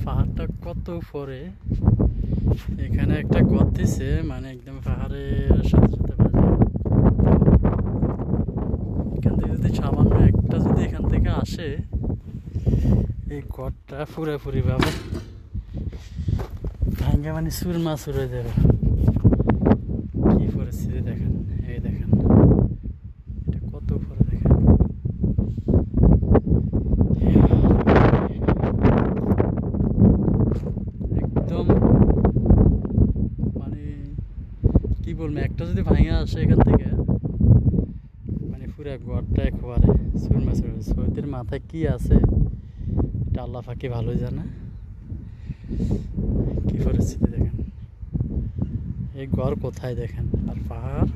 পাহাড়টা কত উপরে, এখানে একটা গর্ত দিছে, মানে একদম পাহাড়ের সাথে সাথে বাজে। এখান থেকে যদি সামান্য একটা যদি এখান থেকে আসে, এই গর্তটা পুরোপুরি ভাবে ভাঙ্গা মানে চুরমাচুর হয়ে যাবে। কি পরিস্থিতি দেখেন, এই দেখেন এটা কত উপরে দেখেন। একদম মানে কি বলবো, একটা যদি ভাঙে আসে এখান থেকে, মানে পুরো গড়টা একবারে চুরমাচুর। সৌদির মাথায় কি আছে এটা আল্লাহ ফাঁকি ভালোই জানে। কি পরিস্থিতি দেখেন, এই গড় কোথায় দেখেন, আর পাহাড়